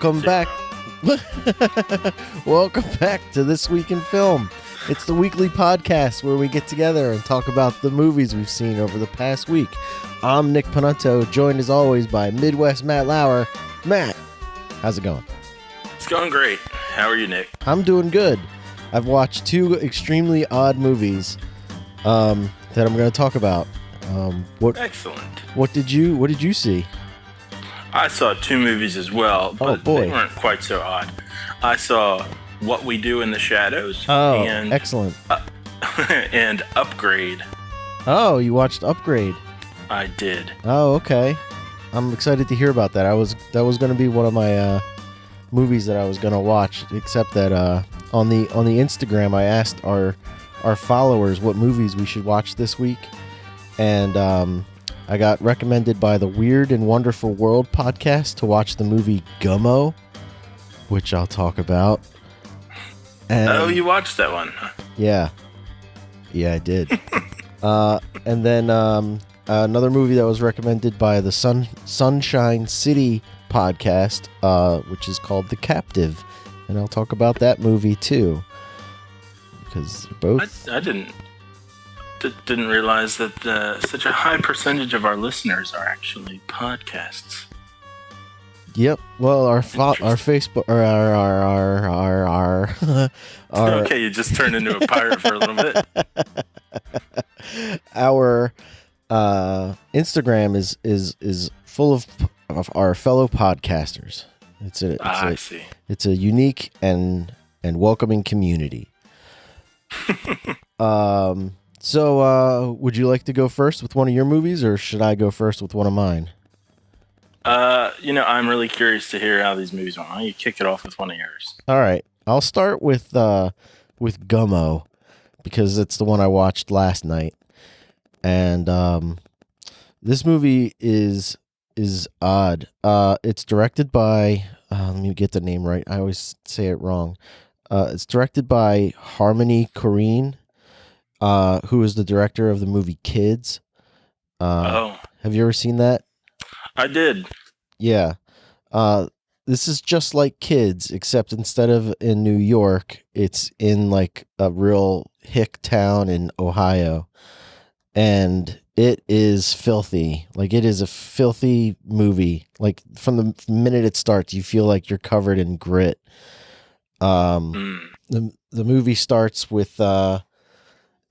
Welcome back. Welcome back to This Week in Film. It's the weekly podcast where we get together and talk about the movies we've seen over the past week. I'm Nick Panunto, joined as always by Midwest Matt Lauer. Matt, how's it going? It's going great. How are you, Nick? I'm doing good. I've watched two extremely odd movies that I'm going to talk about. Excellent. What did you see? I saw two movies as well, but boy. they weren't quite so odd. I saw What We Do in the Shadows. And excellent. And Upgrade. Oh, you watched Upgrade. I did. Oh, okay. I'm excited to hear about that. That was going to be one of my movies that I was going to watch, except that on the Instagram I asked our followers what movies we should watch this week, and I got recommended by the Weird and Wonderful World podcast to watch the movie Gummo, which I'll talk about. And, you watched that one? Yeah, I did. And then another movie that was recommended by the Sunshine City podcast, which is called The Captive, and I'll talk about that movie too, because they're both. I didn't realize that such a high percentage of our listeners are actually podcasts. Yep. Well, our Facebook or our okay, you just turned into a pirate for a little bit. Our Instagram is full of our fellow podcasters. I see. It's a unique and welcoming community. So, would you like to go first with one of your movies, or should I go first with one of mine? I'm really curious to hear how these movies went. Why don't you kick it off with one of yours? All right. I'll start with Gummo, because it's the one I watched last night. And this movie is odd. It's directed by let me get the name right. I always say it wrong. It's directed by Harmony Korine, who is the director of the movie Kids. Have you ever seen that? I did. Yeah. This is just like Kids, except instead of in New York, it's in like a real hick town in Ohio. And it is filthy. Like, it is a filthy movie. Like, from the minute it starts, you feel like you're covered in grit. The movie starts with and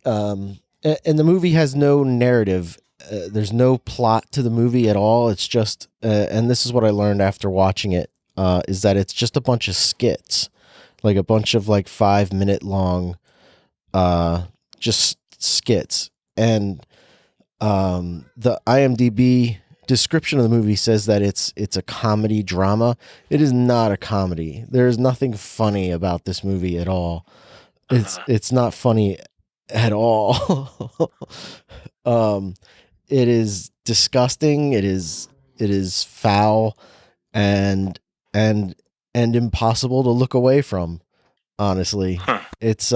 the movie has no narrative. There's no plot to the movie at all. It's just and this is what I learned after watching it, is that it's just a bunch of skits, like a bunch of like 5-minute long just skits. And the IMDb description of the movie says that it's a comedy drama. It is not a comedy. There is nothing funny about this movie at all. It's not funny at all. It is disgusting. It is foul and impossible to look away from. Honestly, it's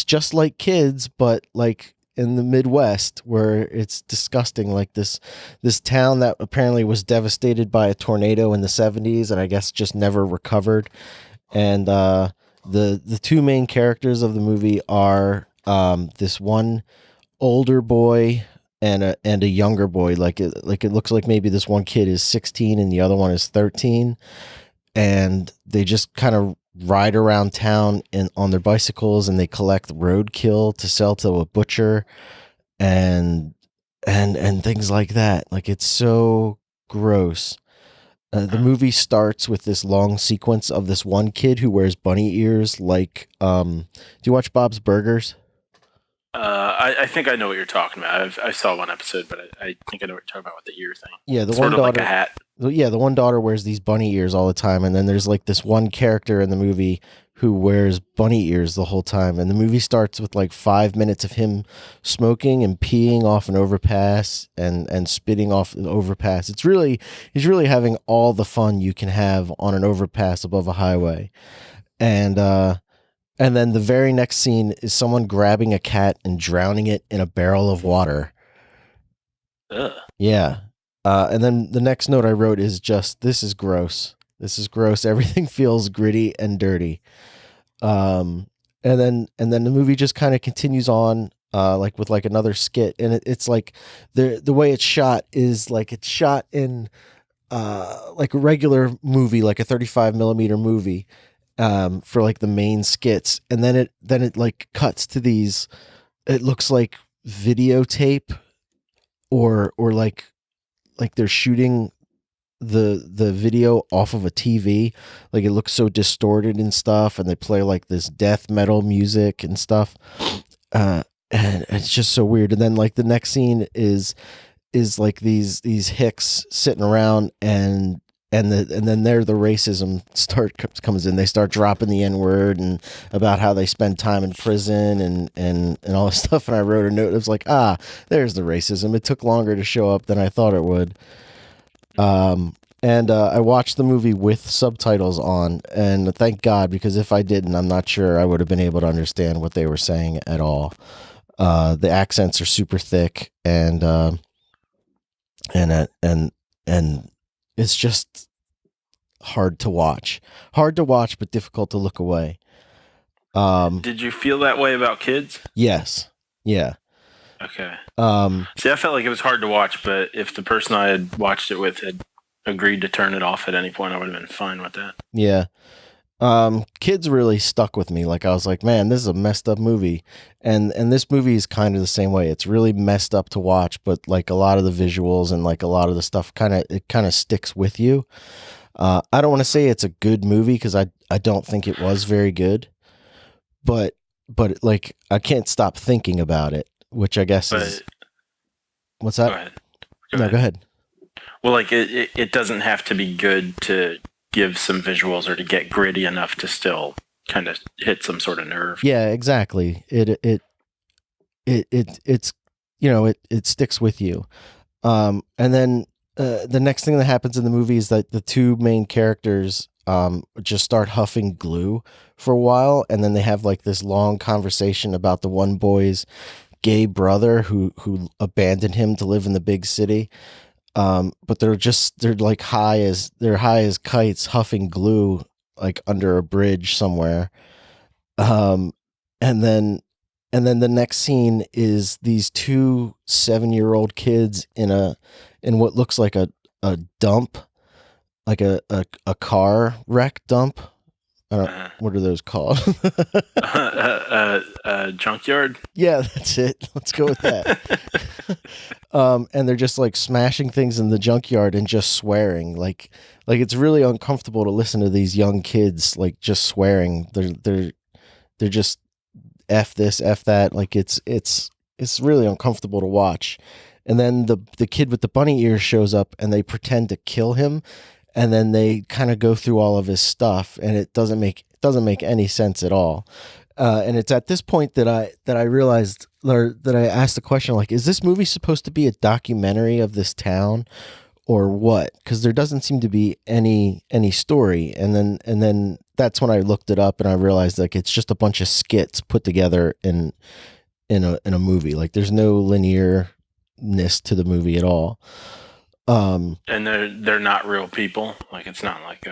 just like Kids, but like in the Midwest, where it's disgusting. Like this town that apparently was devastated by a tornado in the 70s, and I guess just never recovered. And the two main characters of the movie are this one older boy and a younger boy. Like it looks like maybe this one kid is 16 and the other one is 13, and they just kind of ride around town on their bicycles, and they collect roadkill to sell to a butcher and things like that. Like, it's so gross. The movie starts with this long sequence of this one kid who wears bunny ears. Like, do you watch Bob's Burgers? I think I know what you're talking about. I saw one episode, but I think I know what you're talking about with the ear thing. Yeah, the sort one of daughter, like a hat. Yeah, the one daughter wears these bunny ears all the time, and then there's like this one character in the movie who wears bunny ears the whole time. And the movie starts with like 5 minutes of him smoking and peeing off an overpass and spitting off the overpass. He's really having all the fun you can have on an overpass above a highway. And then the very next scene is someone grabbing a cat and drowning it in a barrel of water. Ugh. Yeah. And then the next note I wrote is just, this is gross. This is gross. Everything feels gritty and dirty. And then the movie just kind of continues on, like with like another skit, and it's like the way it's shot is like it's shot in like a regular movie, like a 35 millimeter movie, for like the main skits, and then it like cuts to these. It looks like videotape, or like they're shooting the video off of a TV. Like it looks so distorted and stuff, and they play like this death metal music and stuff. And it's just so weird. And then like the next scene is like these hicks sitting around, and then there the racism comes in. They start dropping the N-word and about how they spend time in prison and all this stuff. And I wrote a note. It was like, there's the racism. It took longer to show up than I thought it would. And I watched the movie with subtitles on, and thank God, because if I didn't, I'm not sure I would have been able to understand what they were saying at all. The accents are super thick, and it's just hard to watch, but difficult to look away. Did you feel that way about kids? Yes. Yeah. Okay. See, I felt like it was hard to watch, but if the person I had watched it with had agreed to turn it off at any point, I would have been fine with that. Yeah. Kids really stuck with me. Like I was like, man, this is a messed up movie. And this movie is kind of the same way. It's really messed up to watch, but like a lot of the visuals and like a lot of the stuff kind of sticks with you. I don't want to say it's a good movie, because I don't think it was very good, but like I can't stop thinking about it, which I guess is what's that? Go ahead. Go ahead. Well, like it doesn't have to be good to give some visuals or to get gritty enough to still kind of hit some sort of nerve. Yeah, exactly. It's it sticks with you. And then the next thing that happens in the movie is that the two main characters just start huffing glue for a while, and then they have like this long conversation about the one boy's gay brother who abandoned him to live in the big city. But they're like high as kites, huffing glue like under a bridge somewhere. And then the next scene is these two 7-year-old kids in what looks like a dump, like a car wreck dump. I don't, what are those called? Junkyard. Yeah, that's it. Let's go with that. And they're just like smashing things in the junkyard and just swearing. Like it's really uncomfortable to listen to these young kids like just swearing. They're just F this, F that. Like it's really uncomfortable to watch. And then the kid with the bunny ears shows up, and they pretend to kill him. And then they kind of go through all of his stuff, and it doesn't make any sense at all. And it's at this point that I realized, or that I asked the question, like, is this movie supposed to be a documentary of this town, or what? Because there doesn't seem to be any story. And then that's when I looked it up, and I realized like it's just a bunch of skits put together in a movie. Like there's no linearness to the movie at all. And they're not real people. Like it's not like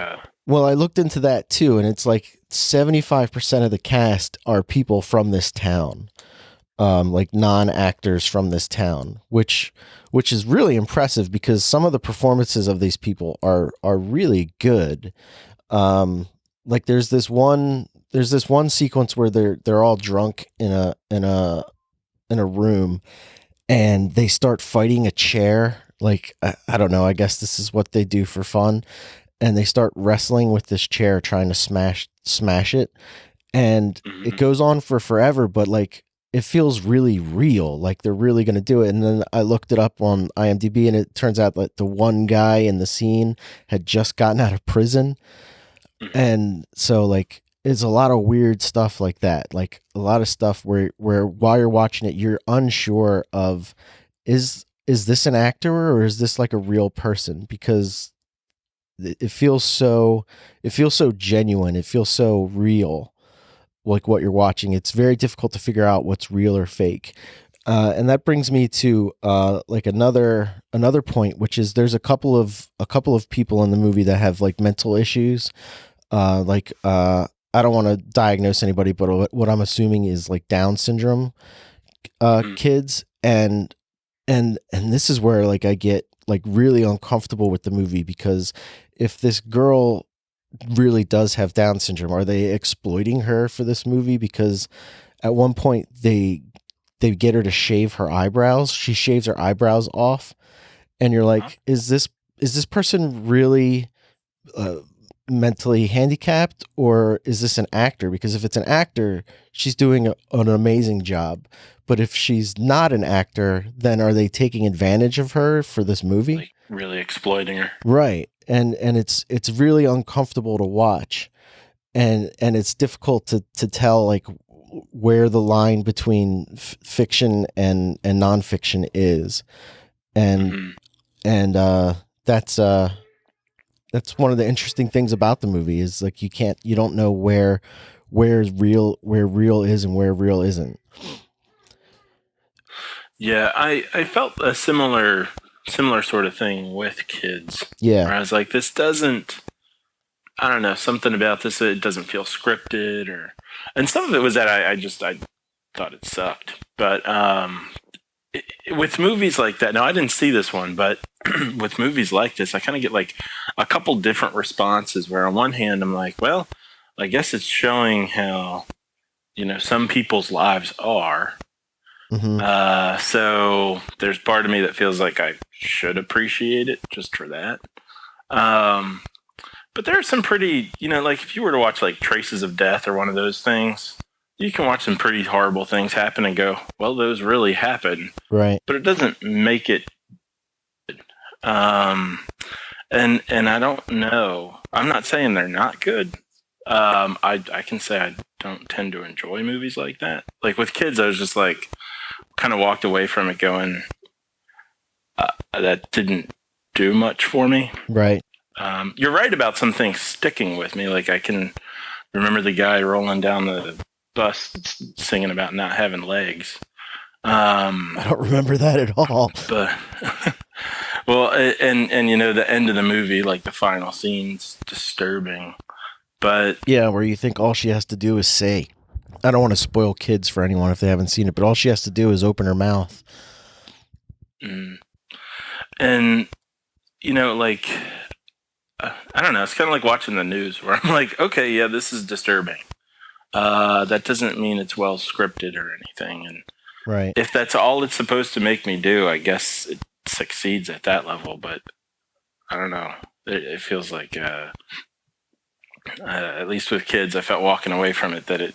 Well, I looked into that too, and it's like 75% of the cast are people from this town, like non-actors from this town, which is really impressive, because some of the performances of these people are really good. Like there's this one sequence where they're all drunk in a room, and they start fighting a chair. Like, I don't know, I guess this is what they do for fun. And they start wrestling with this chair, trying to smash it. And it goes on for forever, but like, it feels really real. Like they're really going to do it. And then I looked it up on IMDb, and it turns out that the one guy in the scene had just gotten out of prison. And so like, it's a lot of weird stuff like that. Like a lot of stuff where while you're watching it, you're unsure of, is this an actor, or is this like a real person? Because it feels so genuine. It feels so real, like what you're watching. It's very difficult to figure out what's real or fake. And that brings me to like another point, which is there's a couple of people in the movie that have like mental issues. I don't want to diagnose anybody, but what I'm assuming is like Down syndrome kids, and this is where like I get like really uncomfortable with the movie, because if this girl really does have Down syndrome, are they exploiting her for this movie? Because at one point they get her to shave her eyebrows. She shaves her eyebrows off, and you're like, is this person really mentally handicapped, or is this an actor? Because if it's an actor, she's doing an amazing job. But if she's not an actor, then are they taking advantage of her for this movie? Like really exploiting her. Right. And it's really uncomfortable to watch. And it's difficult to tell like where the line between fiction and nonfiction is. And that's one of the interesting things about the movie, is like you don't know where real is and where real isn't. Yeah, I felt a similar sort of thing with kids. Yeah. Where I was like, this doesn't, I don't know, something about this, it doesn't feel scripted, and some of it was that I thought it sucked. But with movies like that, now I didn't see this one, but with movies like this, I kind of get like a couple different responses, where on one hand, I'm like, well, I guess it's showing how, some people's lives are. So there's part of me that feels like I should appreciate it just for that. But there are some pretty, like if you were to watch like Traces of Death or one of those things, you can watch some pretty horrible things happen and go, well, those really happen. Right. But it doesn't make it. And I don't know. I'm not saying they're not good. I can say I don't tend to enjoy movies like that. Like with kids, I was just like, kind of walked away from it going, that didn't do much for me. Right. You're right about some things sticking with me. Like I can remember the guy rolling down the bus singing about not having legs. I don't remember that at all. But well, and the end of the movie, like the final scene's disturbing. But yeah, where you think all she has to do is say, I don't want to spoil kids for anyone if they haven't seen it, but all she has to do is open her mouth. And, like, I don't know. It's kind of like watching the news, where I'm like, okay, yeah, this is disturbing. That doesn't mean it's well scripted or anything. And right. If that's all it's supposed to make me do, I guess it succeeds at that level. But I don't know. It feels like, at least with kids, I felt walking away from it that it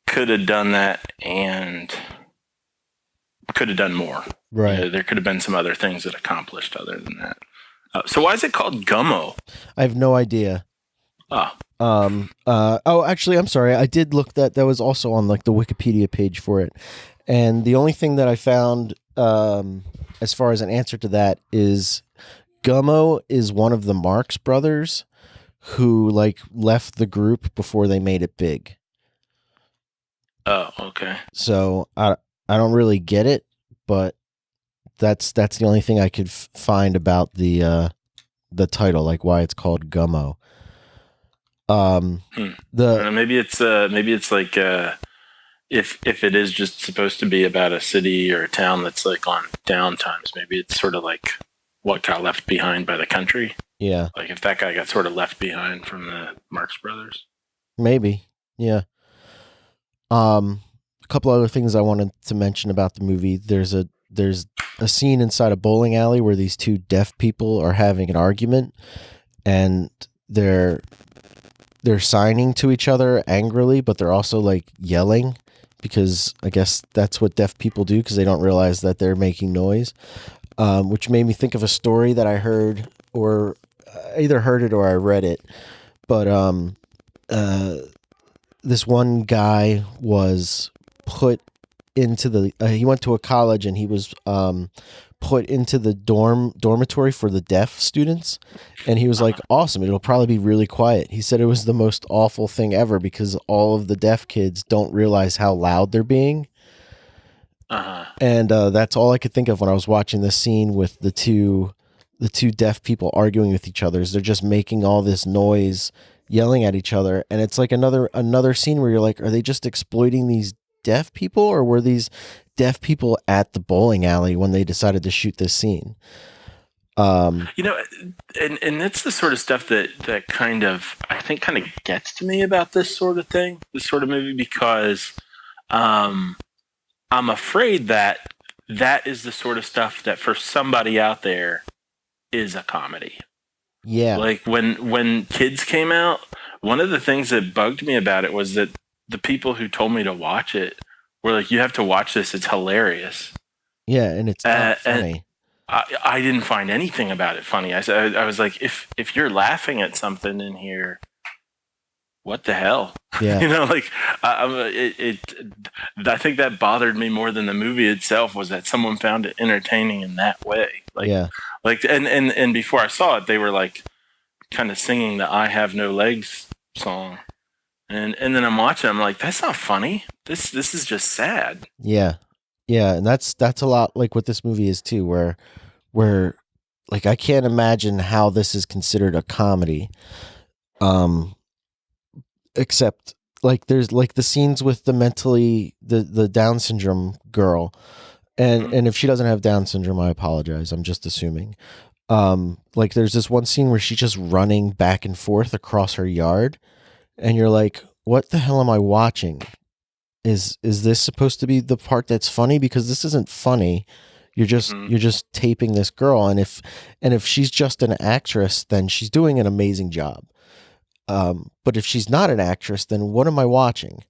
could have done that and could have done more. Right. There could have been some other things that accomplished other than that. So why is it called Gummo? I have no idea. Oh. Actually, I'm sorry. I did look that was also on like the Wikipedia page for it. And the only thing that I found, as far as an answer to that, is Gummo is one of the Marx brothers who like left the group before they made it big. Oh, okay. So I don't really get it, but that's the only thing I could find about the title, like why it's called Gummo. Maybe it's like if it is just supposed to be about a city or a town that's like on down times, maybe it's sort of like what got left behind by the country. Yeah. Like if that guy got sort of left behind from the Marx Brothers. Maybe. Yeah. A couple other things I wanted to mention about the movie. There's a scene inside a bowling alley where these two deaf people are having an argument, and they're signing to each other angrily, but they're also like yelling, because I guess that's what deaf people do, because they don't realize that they're making noise, which made me think of a story that I heard, or I either heard it or I read it. But this one guy was put into he went to a college, and he was put into the dormitory for the deaf students, and he was like, awesome, it'll probably be really quiet. He said it was the most awful thing ever, because all of the deaf kids don't realize how loud they're being. And that's all I could think of when I was watching this scene with the two deaf people arguing with each other. Is they're just making all this noise, yelling at each other, and it's like another scene where you're like, are they just exploiting these deaf people, or were these deaf people at the bowling alley when they decided to shoot this scene? You know, and it's the sort of stuff that kind of, I think, kind of gets to me about this sort of thing, this sort of movie, because I'm afraid that is the sort of stuff that for somebody out there is a comedy. Yeah. Like when Kids came out, one of the things that bugged me about it was that the people who told me to watch it were like, "You have to watch this; it's hilarious." Yeah, and it's not funny. I didn't find anything about it funny. I was like, if you're laughing at something in here, what the hell? Yeah. You know, like I think that bothered me more than the movie itself, was that someone found it entertaining in that way. Like, yeah. Like, and before I saw it, they were like kind of singing the "I Have No Legs" song, and then I'm watching. I'm like, that's not funny. This is just sad. Yeah. Yeah, and that's a lot like what this movie is too, where like I can't imagine how this is considered a comedy. Except like there's like the scenes with the Down syndrome girl, and if she doesn't have Down syndrome, I apologize. I'm just assuming. Like there's this one scene where she's just running back and forth across her yard, and you're like, what the hell am I watching? Is this supposed to be the part that's funny? Because this isn't funny. You're just taping this girl, and if she's just an actress, then she's doing an amazing job. But if she's not an actress, then what am I watching?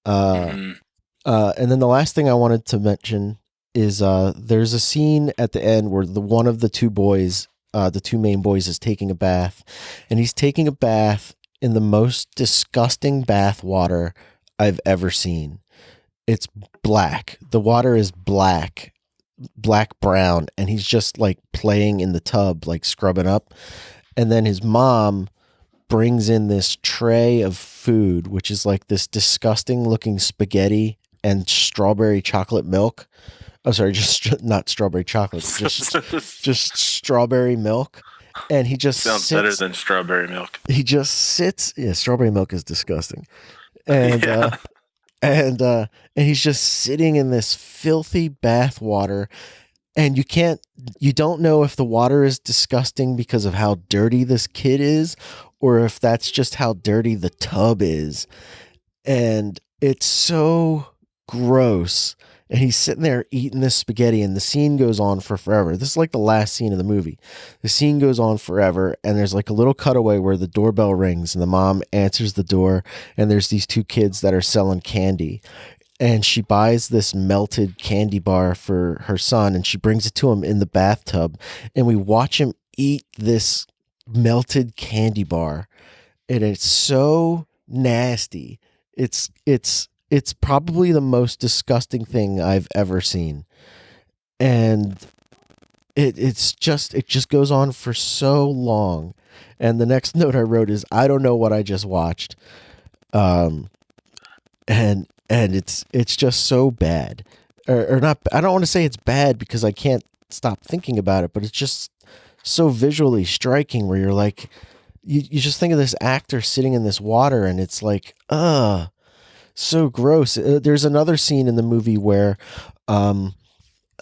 And then the last thing I wanted to mention is there's a scene at the end where one of the two boys, the two main boys, is taking a bath, and he's taking a bath in the most disgusting bath water I've ever seen. It's black. The water is black brown, and he's just like playing in the tub, like scrubbing up. And then his mom brings in this tray of food, which is like this disgusting looking spaghetti and strawberry chocolate milk. Oh, sorry, just not strawberry chocolate, just strawberry milk. And he just sounds better than strawberry milk. He just sits. Yeah, strawberry milk is disgusting. And Yeah. And he's just sitting in this filthy bath water, and you don't know if the water is disgusting because of how dirty this kid is, or if that's just how dirty the tub is. And it's so gross. And he's sitting there eating this spaghetti, and the scene goes on for forever. This is like the last scene of the movie. The scene goes on forever, and there's like a little cutaway where the doorbell rings, and the mom answers the door, and there's these two kids that are selling candy. And she buys this melted candy bar for her son, and she brings it to him in the bathtub, and we watch him eat this melted candy bar, and it's so nasty. It's probably the most disgusting thing I've ever seen. And it just goes on for so long. And the next note I wrote is, I don't know what I just watched. And it's just so bad. Or not, I don't want to say it's bad because I can't stop thinking about it, but it's just so visually striking where you're like, you just think of this actor sitting in this water, and it's like, so gross. There's another scene in the movie where in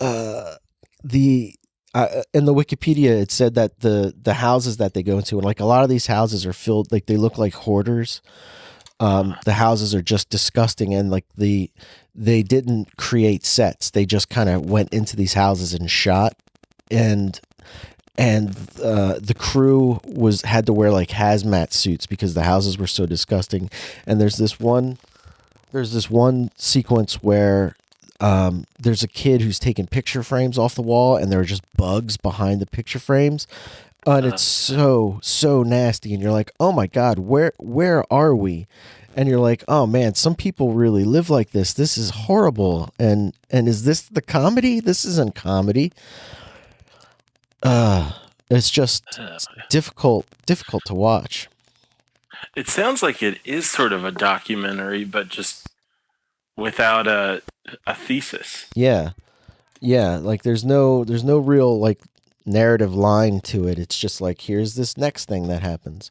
the Wikipedia it said that the houses that they go into, and like a lot of these houses are filled, like they look like hoarders. The houses are just disgusting, and like they didn't create sets. They just kind of went into these houses and shot, and the crew had to wear like hazmat suits because the houses were so disgusting. And there's this one sequence where there's a kid who's taking picture frames off the wall, and there are just bugs behind the picture frames, and it's so nasty. And you're like, oh my god, where are we? And you're like, oh man, some people really live like this. This is horrible. And is this the comedy? This isn't comedy. It's just difficult to watch. It sounds like it is sort of a documentary, but just without a thesis. Yeah. Yeah, like there's no real like narrative line to it. It's just like here's this next thing that happens.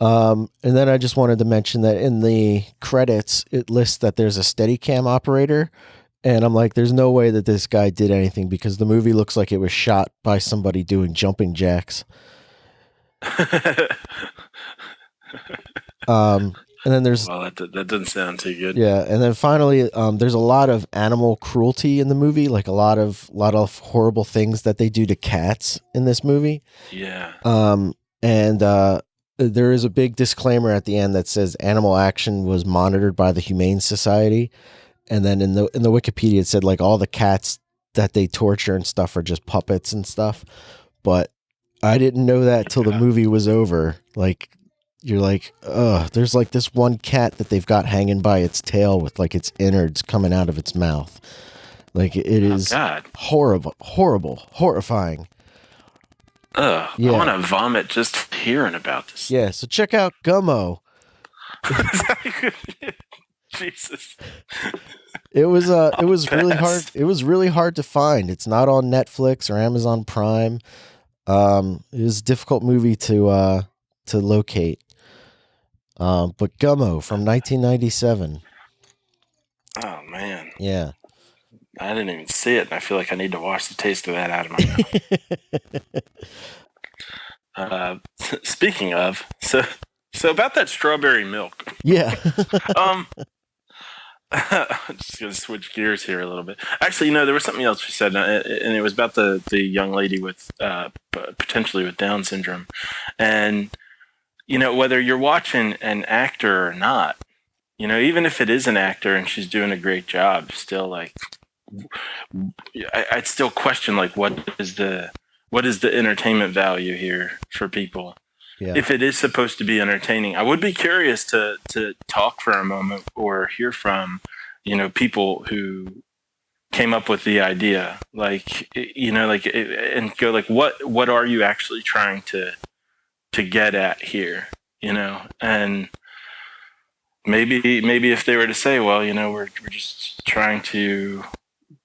And then I just wanted to mention that in the credits it lists that there's a Steadicam operator, and I'm like, there's no way that this guy did anything because the movie looks like it was shot by somebody doing jumping jacks. And then there's well, that doesn't sound too good. Yeah, and then finally, there's a lot of animal cruelty in the movie, like a lot of horrible things that they do to cats in this movie. Yeah. And there is a big disclaimer at the end that says animal action was monitored by the Humane Society, and then in the Wikipedia it said like all the cats that they torture and stuff are just puppets and stuff. But I didn't know that till the movie was over. Like, you're like, there's like this one cat that they've got hanging by its tail with like its innards coming out of its mouth. Like it is horrible, horrifying. Ugh, yeah. I want to vomit just hearing about this. Yeah, so check out Gummo. Jesus. It was really hard. It was really hard to find. It's not on Netflix or Amazon Prime. It was a difficult movie to locate. But Gummo from 1997. Oh man. Yeah. I didn't even see it, and I feel like I need to wash the taste of that out of my mouth. Speaking of, so about that strawberry milk. Yeah. I'm just gonna switch gears here a little bit. Actually, there was something else we said, and it was about the young lady with potentially with Down syndrome, and whether you're watching an actor or not, even if it is an actor and she's doing a great job, still like I'd still question like what is the entertainment value here for people. Yeah. If it is supposed to be entertaining, I would be curious to talk for a moment or hear from, people who came up with the idea, and go like, what are you actually trying to get at here, and maybe if they were to say, well, we're just trying to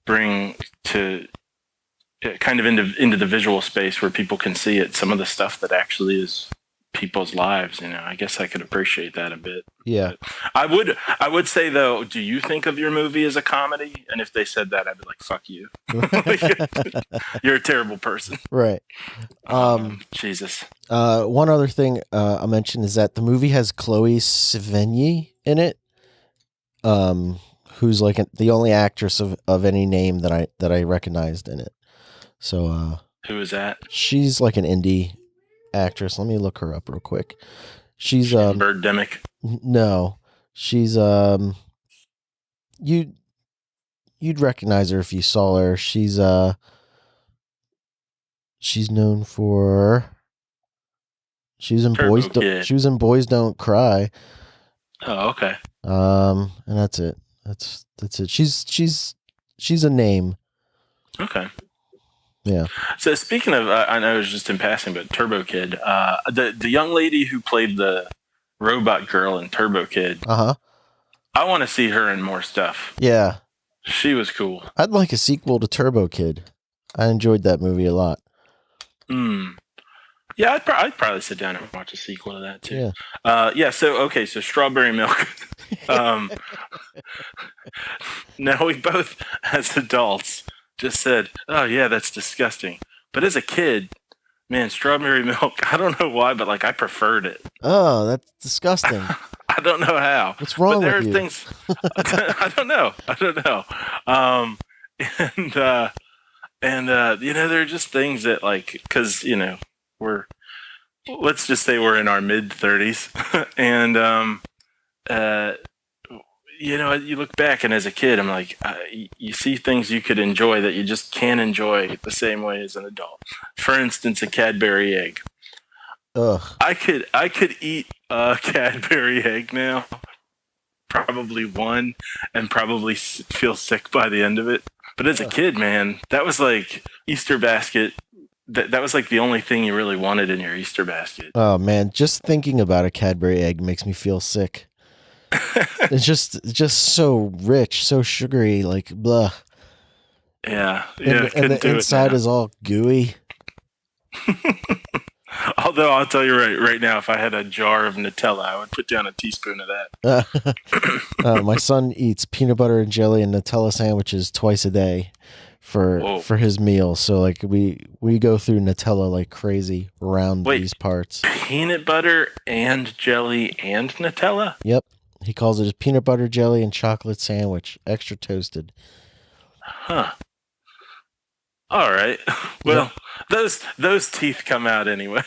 bring to kind of into the visual space where people can see it, some of the stuff that actually is people's lives, I guess I could appreciate that a bit. Yeah. But I would say though, do you think of your movie as a comedy? And if they said that, I'd be like, fuck you. You're a terrible person. Right. Jesus. One other thing I'll mention is that the movie has Chloe Sevigny in it, who's like the only actress of any name that I recognized in it. So who is that? She's like an indie actress. Let me look her up real quick. She's Birdemic. No, she's you'd recognize her if you saw her. She's known for she was in Boys Don't Cry. Oh, okay. And that's it. That's it. She's a name. Okay. Yeah. So speaking of, I know it was just in passing, but Turbo Kid, the young lady who played the robot girl in Turbo Kid. I want to see her in more stuff. Yeah. She was cool. I'd like a sequel to Turbo Kid. I enjoyed that movie a lot. Yeah, I'd probably sit down and watch a sequel to that too. Yeah. So Strawberry Milk. Now we both, as adults, just said, "Oh yeah, that's disgusting." But as a kid, man, strawberry milk. I don't know why, but like I preferred it. Oh, that's disgusting. I don't know how. What's wrong with you? There are things. I don't know. There are just things that like, because let's just say we're in our mid-30s, and you look back, and as a kid, I'm like, you see things you could enjoy that you just can't enjoy the same way as an adult. For instance, a Cadbury egg. Ugh. I could eat a Cadbury egg now, probably one, and probably feel sick by the end of it. But as a kid, man, that was like Easter basket. That was like the only thing you really wanted in your Easter basket. Oh man, just thinking about a Cadbury egg makes me feel sick. It's just so rich, so sugary, like blah. Yeah, And couldn't the do it inside now. is all gooey. Although I'll tell you right now, if I had a jar of Nutella, I would put down a teaspoon of that. My son eats peanut butter and jelly and Nutella sandwiches twice a day Whoa. for his meal. So like we go through Nutella like crazy around Wait, these parts. peanut butter and jelly and Nutella? Yep. He calls it a peanut butter jelly and chocolate sandwich, extra toasted. Huh. All right. Well, those teeth come out anyway.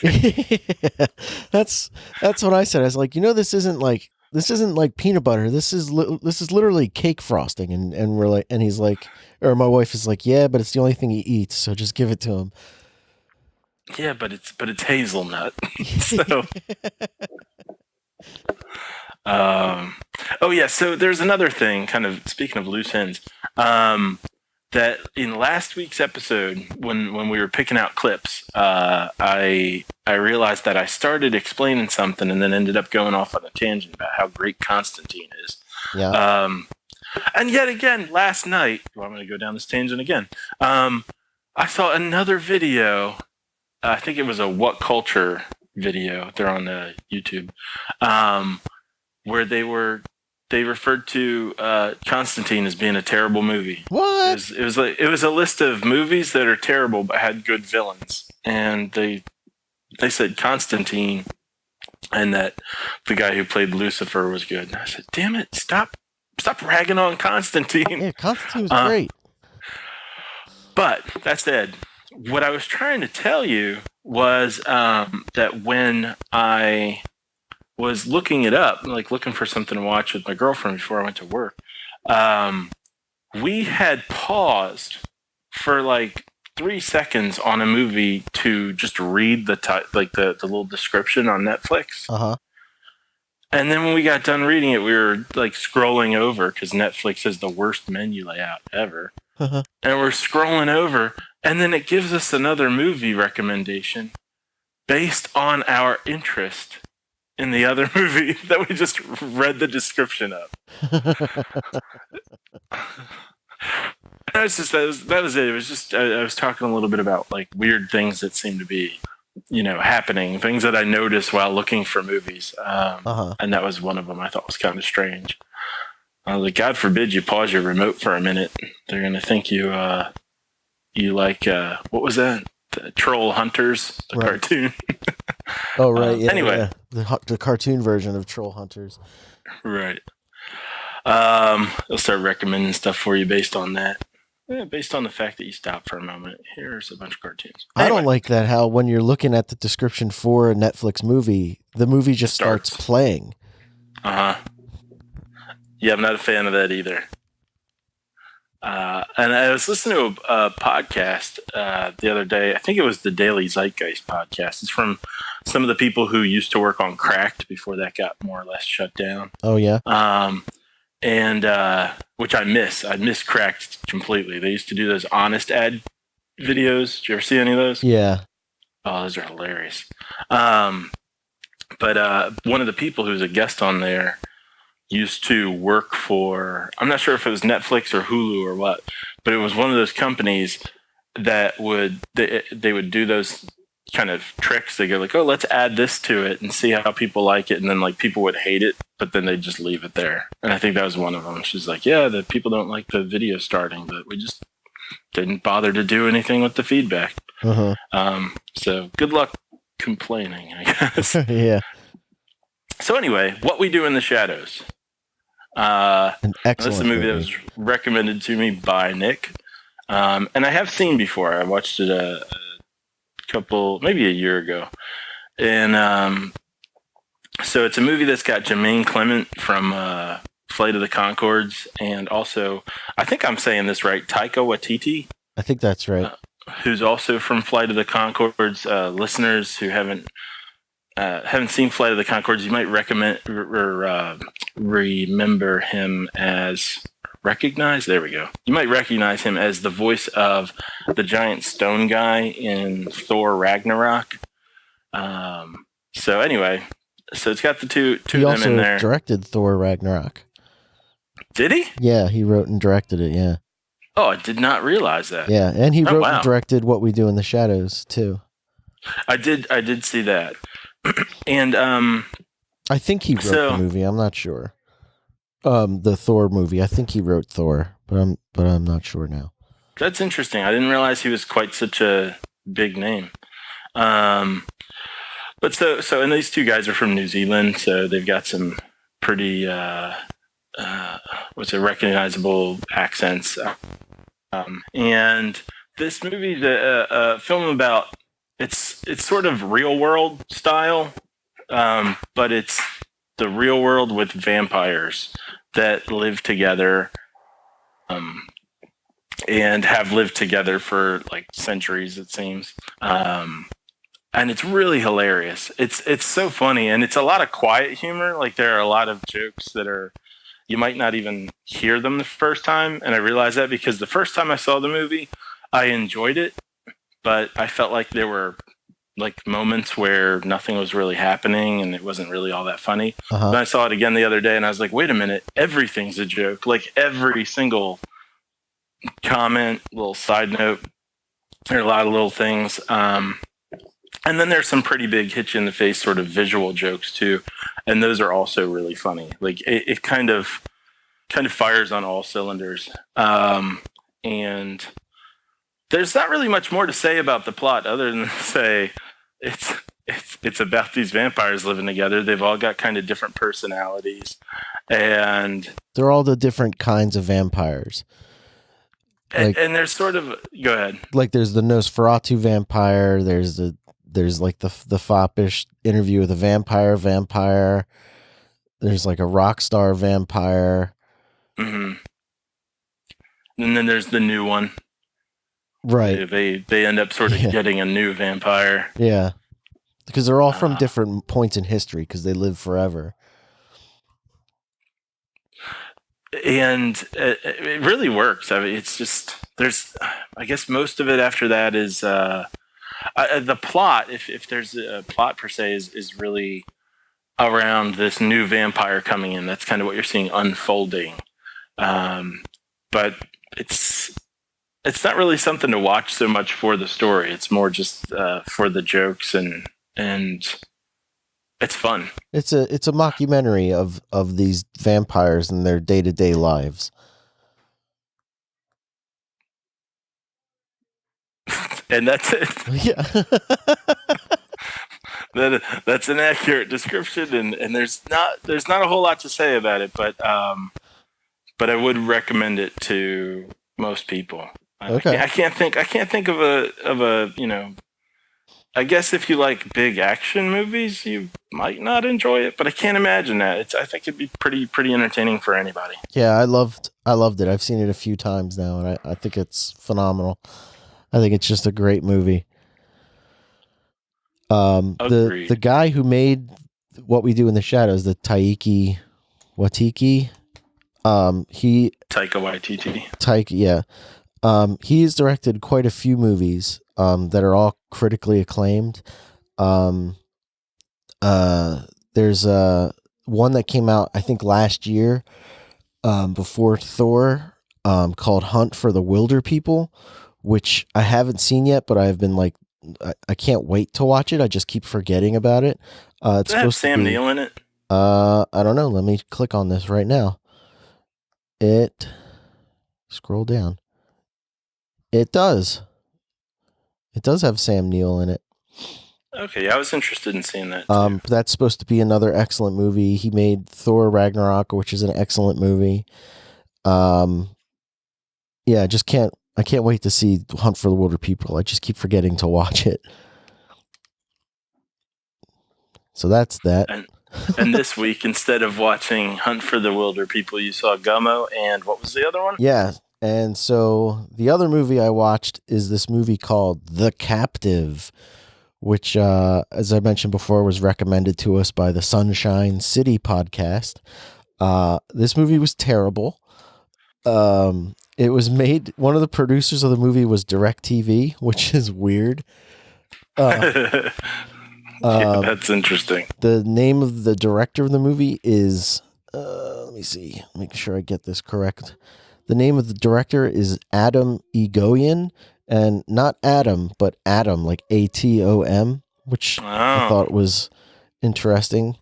That's what I said. I was like, this isn't like peanut butter. This is literally cake frosting. And we're like, and he's like, or my wife is like, yeah, but it's the only thing he eats, so just give it to him. Yeah, but it's hazelnut. So, oh yeah. So there's another thing. Kind of speaking of loose ends. That in last week's episode, when we were picking out clips, I realized that I started explaining something and then ended up going off on a tangent about how great Constantine is. Yeah. And yet again, last night, I'm going to go down this tangent again. I saw another video. I think it was a What Culture video. They're on YouTube, where they referred to Constantine as being a terrible movie. What? It was a list of movies that are terrible but had good villains, and they said Constantine, and that the guy who played Lucifer was good. And I said, "Damn it! Stop ragging on Constantine." Yeah, Constantine was great. But that said, what I was trying to tell you was that when I was looking it up, like looking for something to watch with my girlfriend before I went to work, we had paused for like 3 seconds on a movie to just read the little description on Netflix. Uh-huh. And then when we got done reading it, we were like scrolling over because Netflix has the worst menu layout ever. Uh-huh. And we're scrolling over, and then it gives us another movie recommendation based on our interest in the other movie that we just read the description of. That was it. It was just I was talking a little bit about like weird things that seem to be, happening, things that I noticed while looking for movies, and that was one of them. I thought was kind of strange. I was like, God forbid you pause your remote for a minute. They're gonna think you like what was that? The Troll Hunters, the cartoon. Oh right, yeah. Anyway, yeah. The cartoon version of Troll Hunters. Right. I'll start recommending stuff for you based on that. Yeah, based on the fact that you stopped for a moment. Here's a bunch of cartoons. Anyway. I don't like that how when you're looking at the description for a Netflix movie, the movie just starts playing. Uh-huh. Yeah, I'm not a fan of that either. And I was listening to a podcast the other day. I think it was the Daily Zeitgeist podcast. It's from some of the people who used to work on Cracked before that got more or less shut down. Oh, yeah? And which I miss. I miss Cracked completely. They used to do those honest ad videos. Did you ever see any of those? Yeah. Oh, those are hilarious. But one of the people who's a guest on there used to work for, I'm not sure if it was Netflix or Hulu or what, but it was one of those companies that they would do those kind of tricks. They go like, oh, let's add this to it and see how people like it. And then like people would hate it, but then they'd just leave it there. And I think that was one of them. She's like, yeah, the people don't like the video starting, but we just didn't bother to do anything with the feedback. Uh-huh. So good luck complaining, I guess. Yeah. So anyway, What We Do in the Shadows. An excellent That's a movie that was recommended to me by Nick. And I have seen before. I watched it a couple, maybe a year ago. And so it's a movie that's got Jermaine Clement from Flight of the Conchords, and also, I think I'm saying this right, Taika Waititi. I think that's right. Who's also from Flight of the Conchords. Listeners who haven't seen Flight of the Conchords, you might remember him as There we go. You might recognize him as the voice of the giant stone guy in Thor Ragnarok. So anyway, So it's got the two He of them in also there. directed Thor Ragnarok. Did he? Yeah, he wrote and directed it. Yeah. Oh, I did not realize that. Yeah, and he Oh, wrote wow. and directed What We Do in the Shadows too. I did see that. And I think he wrote the movie. I'm not sure. The Thor movie. I think he wrote Thor, but I'm not sure now. That's interesting. I didn't realize he was quite such a big name. But so and these two guys are from New Zealand, so they've got some pretty recognizable accents. And this movie is a film about it's sort of real world style, but it's the real world with vampires that live together, and have lived together for like centuries, it seems. And it's really hilarious. It's so funny, and it's a lot of quiet humor. Like there are a lot of jokes that are you might not even hear them the first time, and I realized that because the first time I saw the movie, I enjoyed it, but I felt like there were like moments where nothing was really happening and it wasn't really all that funny. Uh-huh. Then I saw it again the other day, and I was like, wait a minute, everything's a joke. Like every single comment, little side note, there are a lot of little things. And then there's some pretty big hit you in the face sort of visual jokes too, and those are also really funny. Like it kind of fires on all cylinders. And there's not really much more to say about the plot other than to say it's about these vampires living together. They've all got kind of different personalities, and they're all the different kinds of vampires. Like, and there's sort of go ahead. Like there's the Nosferatu vampire. There's like the foppish Interview with a Vampire. There's like a rock star vampire. Mm-hmm. And then there's the new one. Right. They end up sort of getting a new vampire. Yeah. Because they're all from different points in history because they live forever. And it really works. I mean, it's just I guess most of it after that is the plot. If there's a plot per se, is really around this new vampire coming in. That's kind of what you're seeing unfolding. But it's not really something to watch so much for the story. It's more just for the jokes and it's fun. It's a mockumentary of these vampires and their day-to-day lives. And that's it. Yeah. That's an accurate description, and there's not a whole lot to say about it, but I would recommend it to most people. Okay. I can't think of a I guess if you like big action movies, you might not enjoy it, but I can't imagine that. I think it'd be pretty entertaining for anybody. Yeah, I loved it. I've seen it a few times now, and I think it's phenomenal. I think it's just a great movie. The guy who made What We Do in the Shadows, the Taika Waititi, he's directed quite a few movies that are all critically acclaimed. There's one that came out I think last year before Thor called Hunt for the Wilder People, which I haven't seen yet, but I've been like, I can't wait to watch it. I just keep forgetting about it. It's Does it have Sam Neill in it? I don't know. Let me click on this right now. Scroll down. It does. It does have Sam Neill in it. Okay, yeah, I was interested in seeing that too. That's supposed to be another excellent movie. He made Thor Ragnarok, which is an excellent movie. Yeah, I can't wait to see Hunt for the Wilder People. I just keep forgetting to watch it. So that's that. And this week, instead of watching Hunt for the Wilder People, you saw Gummo, and what was the other one? Yeah, and so the other movie I watched is this movie called The Captive, which, as I mentioned before, was recommended to us by the Sunshine City podcast. This movie was terrible. It was made, one of the producers of the movie was DirecTV, which is weird. Yeah, that's interesting. The name of the director of the movie is, let me see, make sure I get this correct. The name of the director is Adam Egoyan, and not Adam, but Atom, like Atom, which I thought was interesting.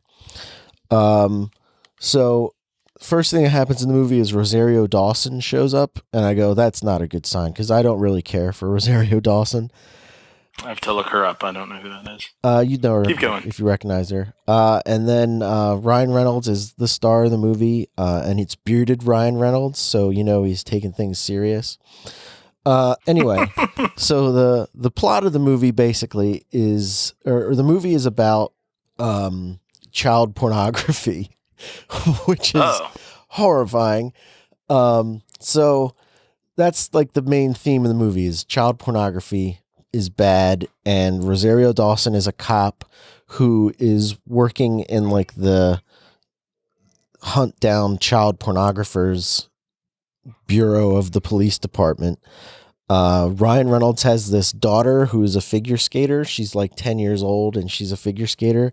So first thing that happens in the movie is Rosario Dawson shows up, and I go, that's not a good sign, because I don't really care for Rosario Dawson. I have to look her up. I don't know who that is. You'd know her. Keep going. If you recognize her. And then Ryan Reynolds is the star of the movie, and it's bearded Ryan Reynolds, so you know he's taking things serious. Anyway, so the plot of the movie basically is, or the movie is about child pornography, which is horrifying. So that's like the main theme of the movie is child pornography is bad, and Rosario Dawson is a cop who is working in like the hunt down child pornographers bureau of the police department. Ryan Reynolds has this daughter who is a figure skater. She's like 10 years old and she's a figure skater,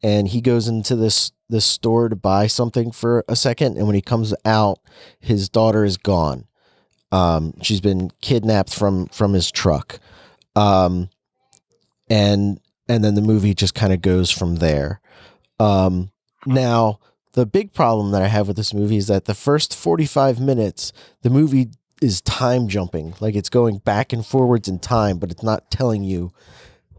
and he goes into this store to buy something for a second, and when he comes out, his daughter is gone. She's been kidnapped from his truck. And then the movie just kind of goes from there. Now, the big problem that I have with this movie is that the first 45 minutes, the movie is time jumping. Like it's going back and forwards in time, but it's not telling you,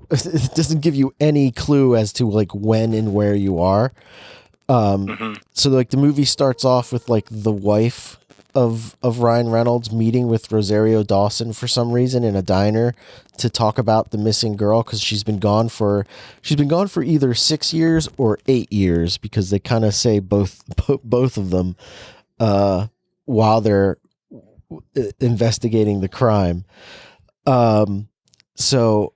it doesn't give you any clue as to like when and where you are. So like the movie starts off with like the wife of Ryan Reynolds meeting with Rosario Dawson for some reason in a diner to talk about the missing girl, because she's been gone for either 6 years or 8 years, because they kind of say both of them while they're investigating the crime. So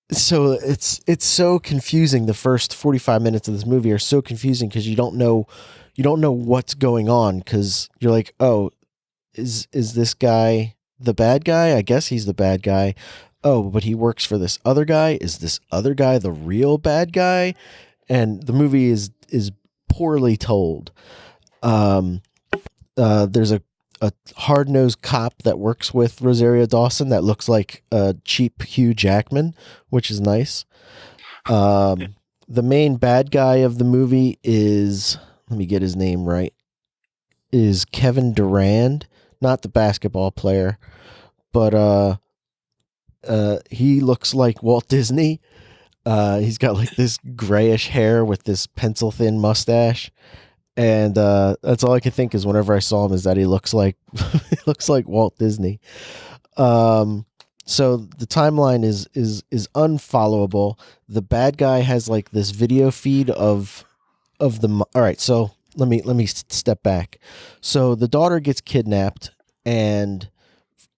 it's so confusing. The first 45 minutes of this movie are so confusing because you don't know what's going on, because you're like, oh, is this guy the bad guy? I guess he's the bad guy. Oh, but he works for this other guy. Is this other guy the real bad guy? And the movie is poorly told. There's a hard-nosed cop that works with Rosario Dawson that looks like a cheap Hugh Jackman, which is nice. The main bad guy of the movie is, let me get his name right, is Kevin Durand, not the basketball player, but he looks like Walt Disney. He's got like this grayish hair with this pencil thin mustache. And that's all I could think is whenever I saw him is that he looks like Walt Disney. So the timeline is unfollowable. The bad guy has like this video feed of the. All right, so let me step back. So the daughter gets kidnapped, and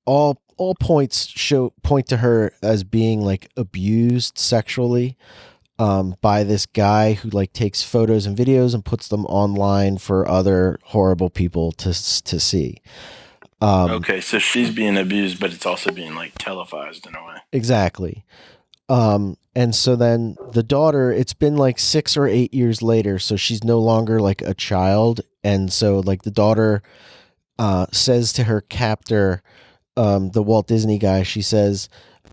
all points point to her as being like abused sexually by this guy who like takes photos and videos and puts them online for other horrible people to see. Okay, so she's being abused, but it's also being like televised in a way. Exactly. And so then the daughter, it's been like 6 or 8 years later, so she's no longer like a child. And so like the daughter says to her captor, the Walt Disney guy, she says,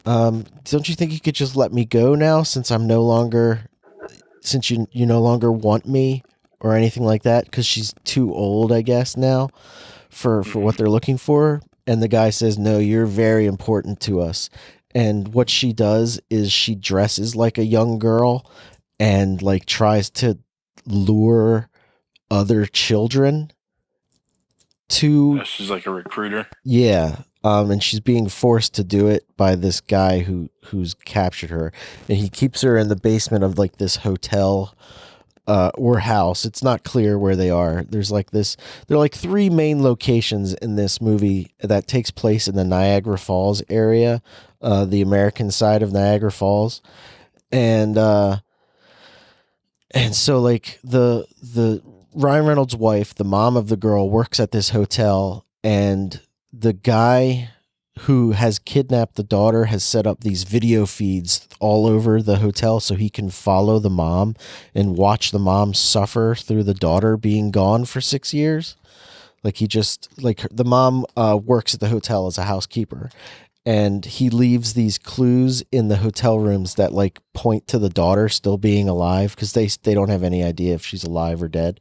don't you think you could just let me go now since you no longer want me or anything like that? Because she's too old, I guess, now for what they're looking for. And the guy says, no, you're very important to us. And what she does is she dresses like a young girl and like tries to lure other children to. She's like a recruiter. Yeah. And she's being forced to do it by this guy who's captured her, and he keeps her in the basement of like this hotel or house. It's not clear where they are. There are like 3 main locations in this movie that takes place in the Niagara Falls area, the American side of Niagara Falls. And so like the Ryan Reynolds' wife, the mom of the girl, works at this hotel, and the guy who has kidnapped the daughter has set up these video feeds all over the hotel so he can follow the mom and watch the mom suffer through the daughter being gone for 6 years. Like he just like the mom works at the hotel as a housekeeper, and he leaves these clues in the hotel rooms that like point to the daughter still being alive, because they don't have any idea if she's alive or dead.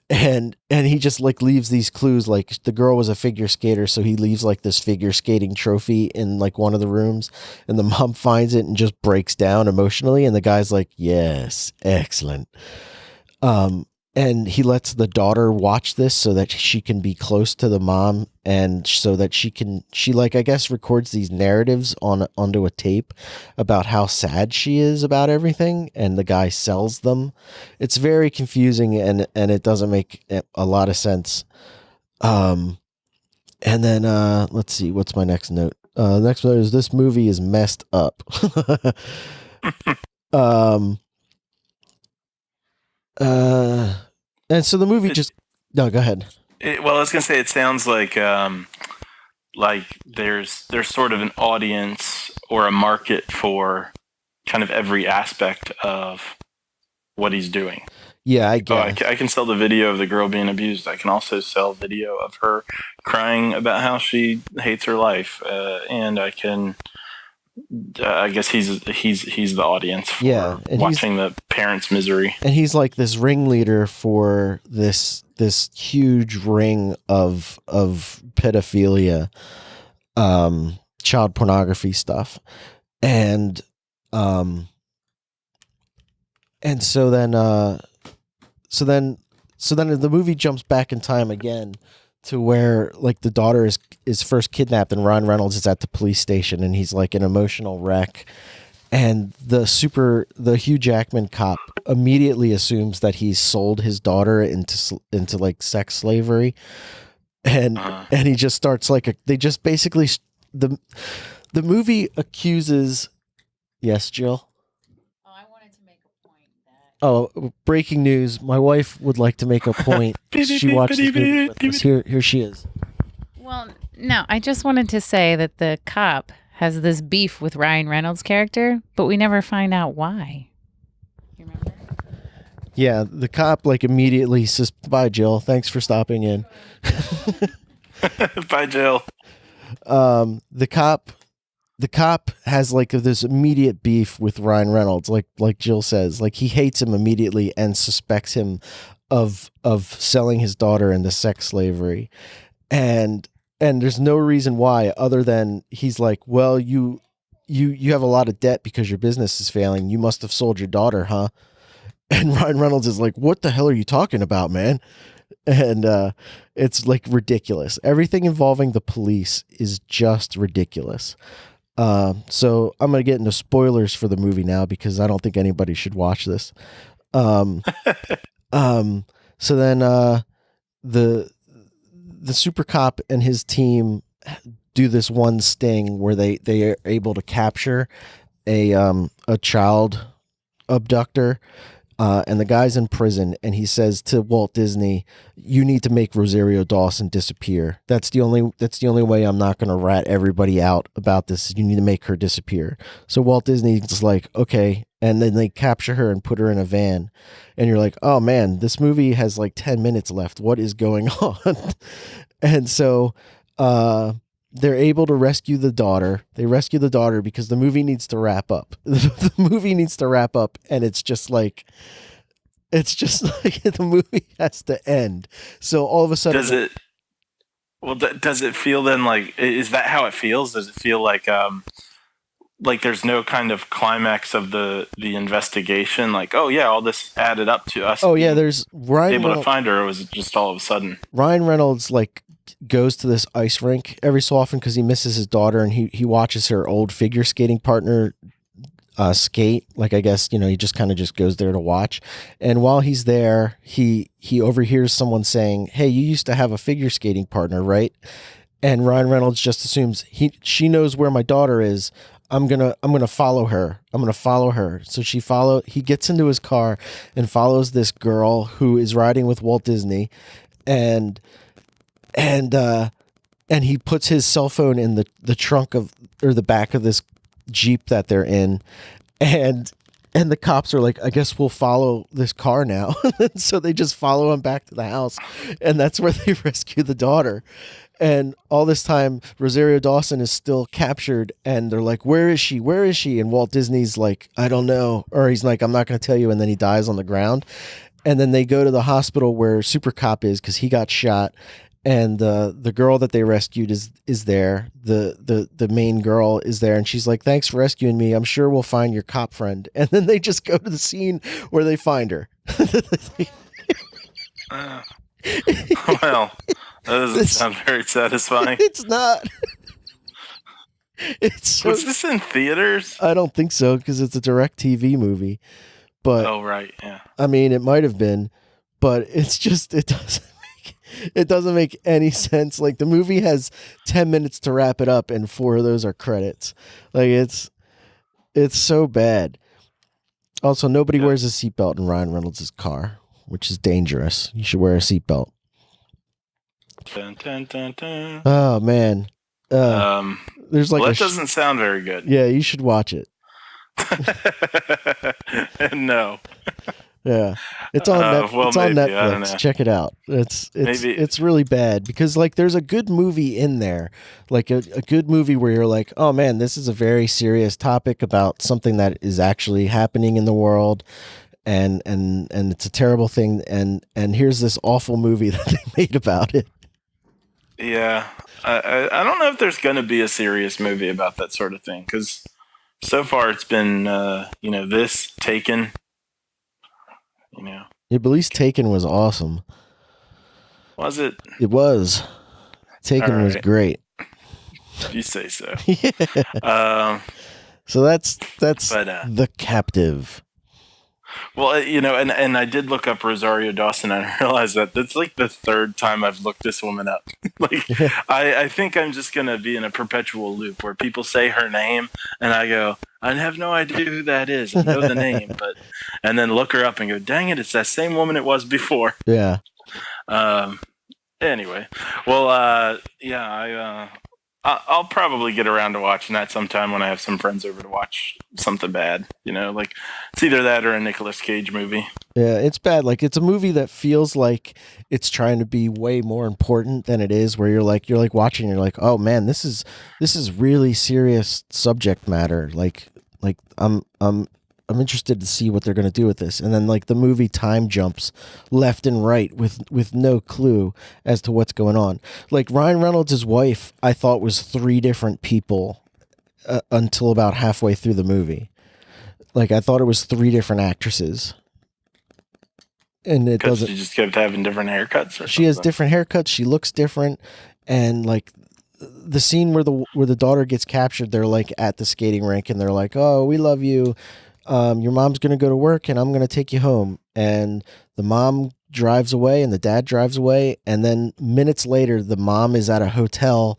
And he just like leaves these clues, like the girl was a figure skater, so he leaves like this figure skating trophy in like one of the rooms, and the mom finds it and just breaks down emotionally, and the guy's like, yes, excellent. And he lets the daughter watch this so that she can be close to the mom, and so that she like, I guess, records these narratives onto a tape about how sad she is about everything, and the guy sells them. It's very confusing, and it doesn't make a lot of sense. And then let's see, what's my next note? The next note is this movie is messed up. And so the movie no, go ahead. Well, I was gonna say, it sounds like there's sort of an audience or a market for kind of every aspect of what he's doing. Yeah, I guess. I can sell the video of the girl being abused. I can also sell video of her crying about how she hates her life, and I can. I guess he's the audience for watching the parents' misery. And he's like this ringleader for this huge ring of pedophilia, child pornography stuff. And so then the movie jumps back in time again to where like the daughter is first kidnapped, and Ryan Reynolds is at the police station, and he's like an emotional wreck, and the Hugh Jackman cop immediately assumes that he's sold his daughter into like sex slavery, and he just starts like they just basically the movie accuses. Yes, Jill. Oh, breaking news. My wife would like to make a point. She watched this movie with us. Here she is. Well, no, I just wanted to say that the cop has this beef with Ryan Reynolds' character, but we never find out why. You remember? Yeah, the cop like immediately says, "Bye, Jill. Thanks for stopping in." Bye, Jill. The cop has like this immediate beef with Ryan Reynolds, like Jill says, like he hates him immediately and suspects him of selling his daughter into sex slavery, and there's no reason why other than he's like, well, you have a lot of debt because your business is failing. You must have sold your daughter, huh? And Ryan Reynolds is like, what the hell are you talking about, man? And it's like ridiculous. Everything involving the police is just ridiculous. So I'm going to get into spoilers for the movie now because I don't think anybody should watch this. So then the super cop and his team do this one sting where they are able to capture a child abductor. And the guy's in prison, and he says to Walt Disney, "You need to make Rosario Dawson disappear. That's the only way I'm not going to rat everybody out about this. You need to make her disappear." So Walt Disney's like, "Okay," and then they capture her and put her in a van, and you're like, "Oh man, this movie has like 10 minutes left. What is going on?" And so, they're able to rescue the daughter. They rescue the daughter because the movie needs to wrap up. The movie needs to wrap up, and it's just like the movie has to end. So all of a sudden, does it feel then like, is that how it feels? Does it feel like there's no kind of climax of the investigation? Like, oh yeah, all this added up to us. Oh yeah, there's Ryan able to find her, or was it just all of a sudden? Ryan Reynolds like goes to this ice rink every so often because he misses his daughter, and he watches her old figure skating partner skate. Like, I guess, he just kind of just goes there to watch. And while he's there, he overhears someone saying, "Hey, you used to have a figure skating partner, right?" And Ryan Reynolds just assumes she knows where my daughter is. I'm gonna follow her. So he gets into his car and follows this girl who is riding with Walt Disney, and and he puts his cell phone in the trunk of, or the back of this Jeep that they're in, and the cops are like, I guess we'll follow this car now. So they just follow him back to the house, and that's where they rescue the daughter. And all this time, Rosario Dawson is still captured, and they're like, where is she? Where is she? And Walt Disney's like, I don't know. Or he's like, I'm not going to tell you. And then he dies on the ground. And then they go to the hospital where Super Cop is, because he got shot. And the girl that they rescued is there. The main girl is there, and she's like, thanks for rescuing me. I'm sure we'll find your cop friend. And then they just go to the scene where they find her. Well, that doesn't sound very satisfying. It's not. Was this in theaters? I don't think so, because it's a DirecTV movie. But oh right, yeah. I mean, it might have been, but it's just it doesn't make any sense. Like, the movie has 10 minutes to wrap it up, and 4 of those are credits. Like, it's so bad. Also, nobody wears a seatbelt in Ryan Reynolds' car, which is dangerous. You should wear a seatbelt. Dun, dun, dun, dun. Oh man. There's like that doesn't sound very good. Yeah, you should watch it. No. Yeah, it's on well, it's on maybe, I don't Netflix. know. Check it out. It's really bad, because like there's a good movie in there, like a good movie where you're like, oh man, this is a very serious topic about something that is actually happening in the world, and it's a terrible thing, and here's this awful movie that they made about it. Yeah, I don't know if there's going to be a serious movie about that sort of thing, because so far it's been this Taken. Yeah, but at least Taken was awesome. Was it? It was. Taken was great. You say so. Yeah. So that's The Captive. Well, and I did look up Rosario Dawson, and I realized that that's like the 3rd time I've looked this woman up. Like, I think I'm just going to be in a perpetual loop where people say her name, and I go, I have no idea who that is. I know the name, and then look her up and go, dang it, it's that same woman it was before. Yeah. Anyway, well, I'll probably get around to watching that sometime when I have some friends over to watch something bad. Like it's either that or a Nicolas Cage movie. Yeah, it's bad. Like, it's a movie that feels like it's trying to be way more important than it is, where you're like watching, you're like, oh man, this is really serious subject matter. Like I'm interested to see what they're going to do with this. And then like the movie time jumps left and right with no clue as to what's going on. Like, Ryan Reynolds' wife, I thought was 3 different people until about halfway through the movie. Like, I thought it was 3 different actresses. And it doesn't. She just kept having different haircuts. She has different haircuts. She looks different. And like the scene where the daughter gets captured, they're like at the skating rink, and they're like, oh, we love you. Your mom's going to go to work, and I'm going to take you home. And the mom drives away, and the dad drives away. And then minutes later, the mom is at a hotel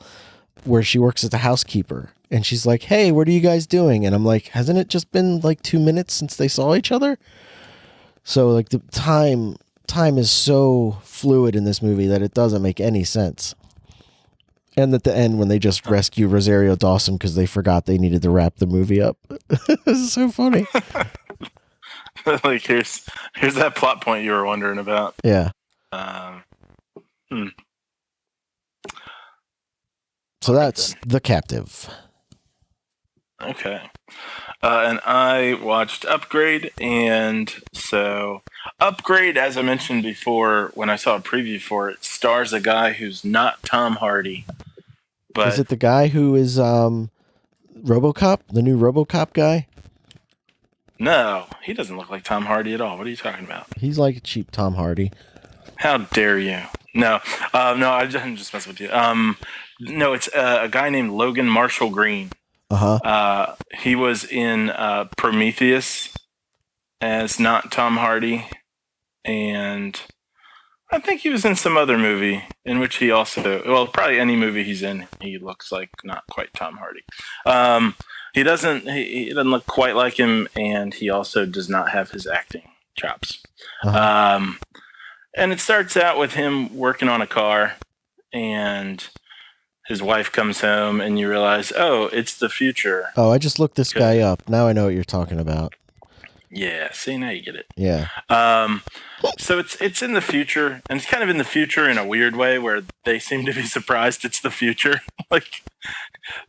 where she works as a housekeeper. And she's like, hey, what are you guys doing? And I'm like, hasn't it just been like 2 minutes since they saw each other? So like the time is so fluid in this movie that it doesn't make any sense. And at the end, when they just rescue Rosario Dawson because they forgot they needed to wrap the movie up. This is so funny. Like, here's that plot point you were wondering about. Yeah. So that's The Captive. Okay. And I watched Upgrade, and so Upgrade, as I mentioned before, when I saw a preview for it, stars a guy who's not Tom Hardy. But is it the guy who is RoboCop, the new RoboCop guy? No, he doesn't look like Tom Hardy at all. What are you talking about? He's like a cheap Tom Hardy. How dare you? No, I'm just messing with you. No, it's a guy named Logan Marshall Green. Uh-huh. He was in Prometheus as not Tom Hardy, and I think he was in some other movie in which he also, well, probably any movie he's in, he looks like not quite Tom Hardy. He doesn't look quite like him, and he also does not have his acting chops. Uh-huh. And it starts out with him working on a car, and his wife comes home and you realize, oh, it's the future. Oh, I just looked this guy up. Now I know what you're talking about. Yeah, see, now you get it. Yeah. So it's in the future, and it's kind of in the future in a weird way where they seem to be surprised it's the future. Like,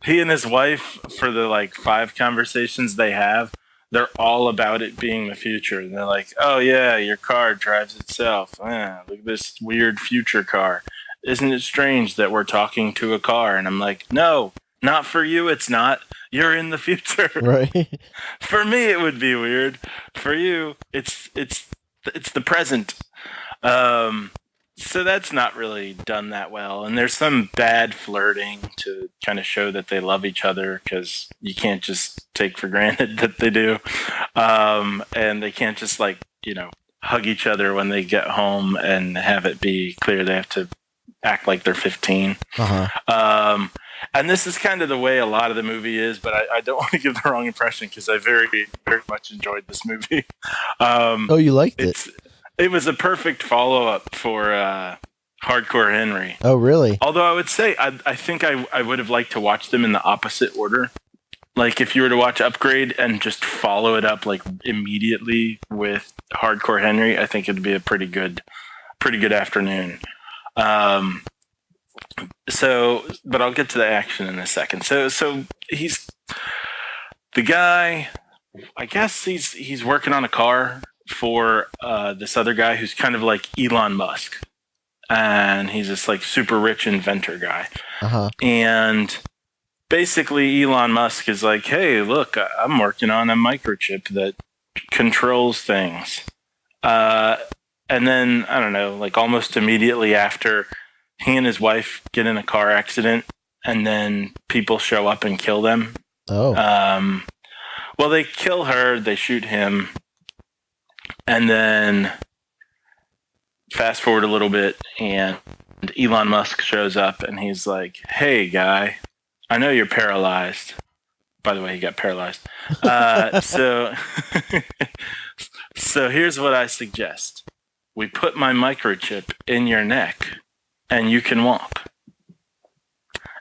he and his wife, for the like 5 conversations they have, they're all about it being the future. And they're like, oh yeah, your car drives itself. Look at this weird future car. Isn't it strange that we're talking to a car? And I'm like, no, not for you, it's not. You're in the future. Right. For me, it would be weird. For you, it's the present. So that's not really done that well. And there's some bad flirting to kind of show that they love each other, because you can't just take for granted that they do. And they can't just hug each other when they get home and have it be clear they have to act like they're 15. Uh-huh. And this is kind of the way a lot of the movie is, but I don't want to give the wrong impression, because I very, very much enjoyed this movie. Oh, you liked it? It was a perfect follow-up for Hardcore Henry. Oh, really? Although I would say I think I would have liked to watch them in the opposite order. Like, if you were to watch Upgrade and just follow it up like immediately with Hardcore Henry, I think it'd be a pretty good afternoon. But I'll get to the action in a second. So he's the guy. I guess he's working on a car for this other guy who's kind of like Elon Musk, and he's this like super rich inventor guy. Uh-huh. And basically, Elon Musk is like, "Hey, look, I'm working on a microchip that controls things." And then, I don't know, like almost immediately after, he and his wife get in a car accident, and then people show up and kill them. Oh. Well, they kill her, they shoot him, and then fast forward a little bit, and Elon Musk shows up, and he's like, "Hey, guy, I know you're paralyzed." By the way, he got paralyzed. So here's what I suggest. We put my microchip in your neck, and you can walk.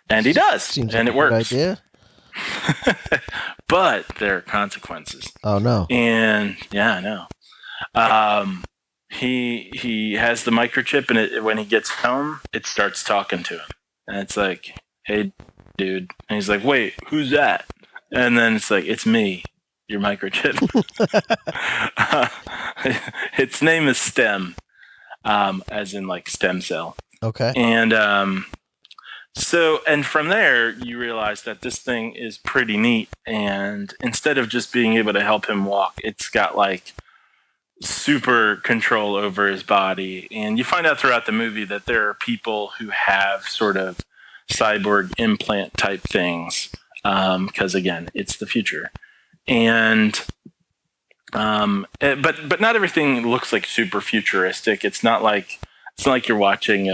And he does. Seems and like it works. a good idea. But there are consequences. Oh, no. And yeah, I know. He has the microchip, and when he gets home, it starts talking to him. And it's like, "Hey, dude." And he's like, "Wait, who's that?" And then it's like, "It's me, your microchip." Its name is STEM, as in like stem cell. Okay. And and from there, you realize that this thing is pretty neat. And instead of just being able to help him walk, it's got like super control over his body. And you find out throughout the movie that there are people who have sort of cyborg implant type things, because again, it's the future. And but not everything looks like super futuristic. It's not like you're watching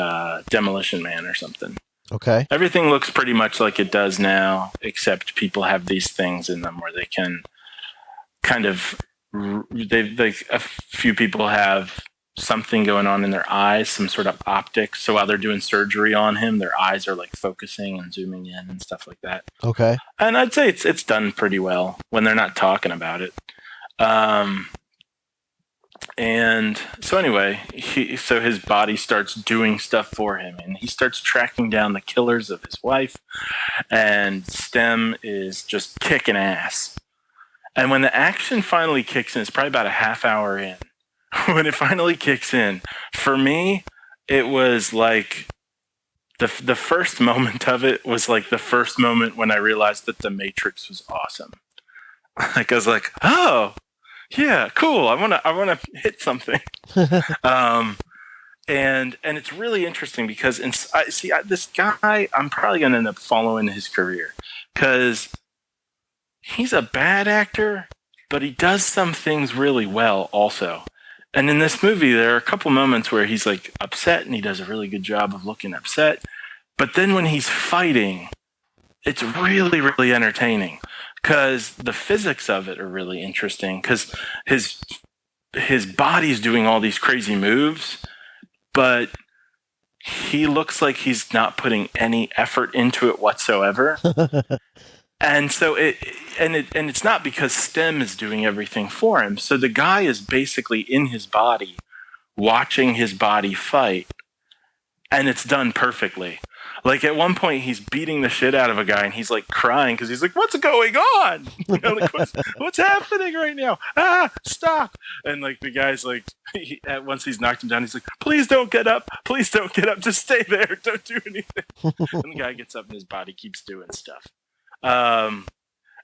Demolition Man or something. Okay. Everything looks pretty much like it does now, except people have these things in them where they can kind of a few people have something going on in their eyes, some sort of optics. So while they're doing surgery on him, their eyes are like focusing and zooming in and stuff like that. Okay. And I'd say it's done pretty well when they're not talking about it. And so anyway, so his body starts doing stuff for him, and he starts tracking down the killers of his wife, and STEM is just kicking ass. And when the action finally kicks in, it's probably about a half hour in. When it finally kicks in, for me, it was like the first moment of it was like the first moment when I realized that The Matrix was awesome. Like, I was like, oh, yeah, cool. I wanna hit something. And it's really interesting because this guy, I'm probably gonna end up following his career because he's a bad actor, but he does some things really well also. And in this movie, there are a couple moments where he's like upset, and he does a really good job of looking upset. But then when he's fighting, it's really, really entertaining because the physics of it are really interesting because his body's doing all these crazy moves, but he looks like he's not putting any effort into it whatsoever. And so it's not because STEM is doing everything for him. So the guy is basically in his body, watching his body fight, and it's done perfectly. Like at one point, he's beating the shit out of a guy, and he's like crying because he's like, "What's going on? You know, like, what's happening right now? Ah, stop!" And like the guy's like, once he's knocked him down, he's like, "Please don't get up! Please don't get up! Just stay there! Don't do anything!" And the guy gets up, and his body keeps doing stuff. And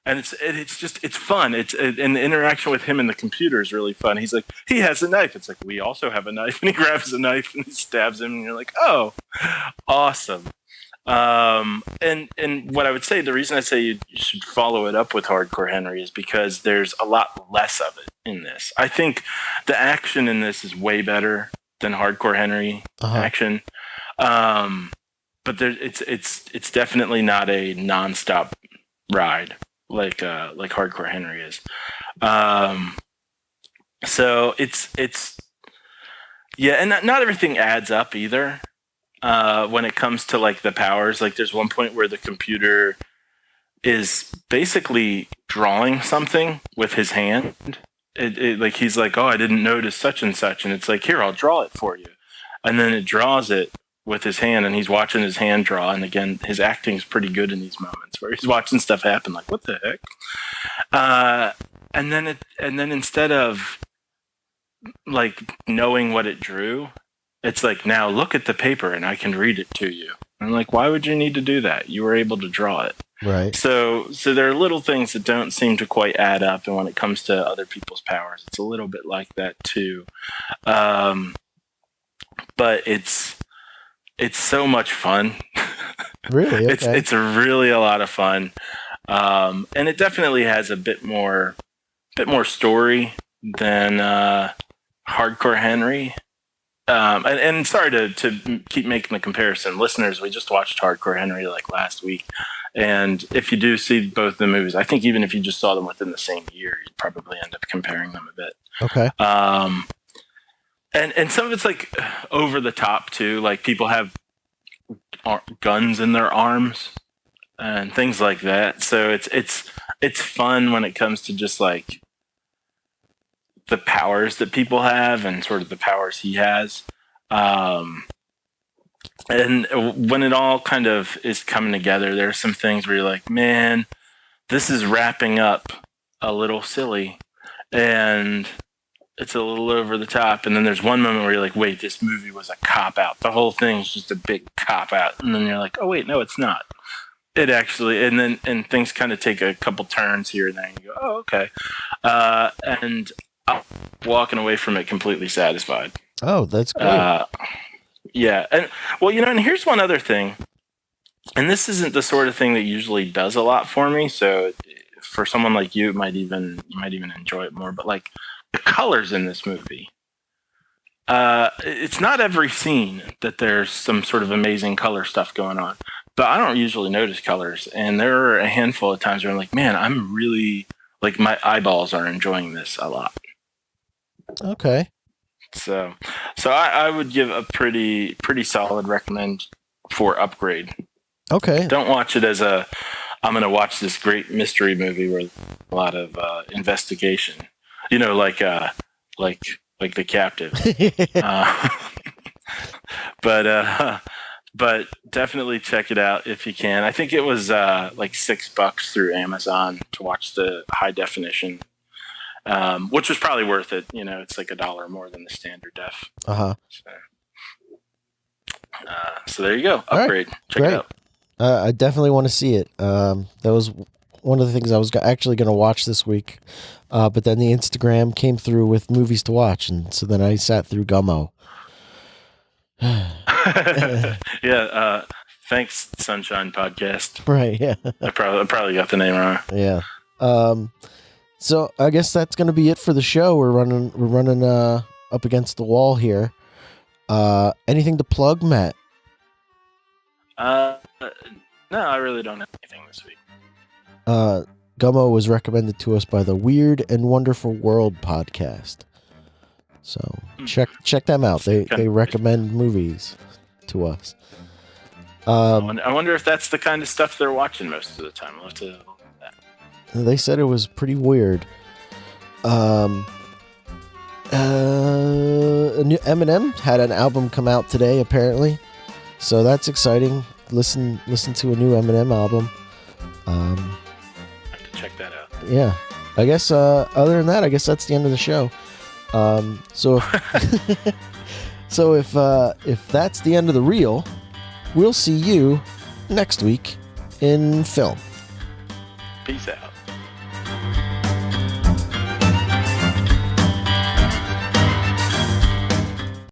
it's fun. And the interaction with him and the computer is really fun. He's like, he has a knife. It's like, we also have a knife. And he grabs a knife and he stabs him. And you're like, oh, awesome. And what I would say, the reason I say you should follow it up with Hardcore Henry is because there's a lot less of it in this. I think the action in this is way better than Hardcore Henry action. But it's definitely not a nonstop ride like Hardcore Henry is. So it's yeah, and not everything adds up either. When it comes to like the powers, like there's one point where the computer is basically drawing something with his hand. Like he's like, "Oh, I didn't notice such and such," and it's like, "Here, I'll draw it for you," and then it draws it with his hand, and he's watching his hand draw. And again, his acting's pretty good in these moments where he's watching stuff happen. Like, what the heck? And then instead of like knowing what it drew, it's like, now look at the paper and I can read it to you. And I'm like, why would you need to do that? You were able to draw it. Right. So there are little things that don't seem to quite add up. And when it comes to other people's powers, it's a little bit like that too. But it's so much fun. Really? Okay. It's really a lot of fun. And it definitely has a bit more story than Hardcore Henry. And sorry to keep making the comparison. Listeners, we just watched Hardcore Henry like last week. And if you do see both the movies, I think even if you just saw them within the same year, you'd probably end up comparing them a bit. Okay. And some of it's like over the top too. Like people have guns in their arms and things like that. So it's fun when it comes to just like the powers that people have and sort of the powers he has. And when it all kind of is coming together, there are some things where you're like, man, this is wrapping up a little silly and it's a little over the top. And then there's one moment where you're like, wait, this movie was a cop out. The whole thing is just a big cop out. And then you're like, oh wait, no, it's not. It actually, and things kind of take a couple turns here and there and you go, oh, okay. And I'm walking away from it completely satisfied. Oh, that's great. Yeah. And well, and here's one other thing. And this isn't the sort of thing that usually does a lot for me. So for someone like you, you might even enjoy it more. But like the colors in this movie, it's not every scene that there's some sort of amazing color stuff going on. But I don't usually notice colors. And there are a handful of times where I'm like, man, I'm really, like my eyeballs are enjoying this a lot. Okay. So I would give a pretty solid recommend for Upgrade. Okay. Don't watch it as I'm going to watch this great mystery movie where a lot of investigation, like The Captive. But definitely check it out if you can. I think it was like $6 through Amazon to watch the high definition. Which was probably worth it. It's like $1 more than the standard def. So there you go. Upgrade. Right. Check it out. I definitely want to see it. That was one of the things I was actually going to watch this week. But then the Instagram came through with movies to watch. And so then I sat through Gummo. Yeah. Thanks, Sunshine Podcast. Right. Yeah. I probably got the name wrong. Yeah. So I guess that's going to be it for the show. We're running up against the wall here. Anything to plug, Matt? No, I really don't have anything this week. Gummo was recommended to us by the Weird and Wonderful World podcast. So check them out. They recommend movies. to us. I wonder if that's the kind of stuff they're watching most of the time. We'll have to look at that. They said it was pretty weird. A new Eminem had an album come out today, apparently, so that's exciting. Listen to a new Eminem album. I have to check that out. Yeah, I guess. Other than that, I guess that's the end of the show. So if that's the end of the reel, we'll see you next week in film. Peace out.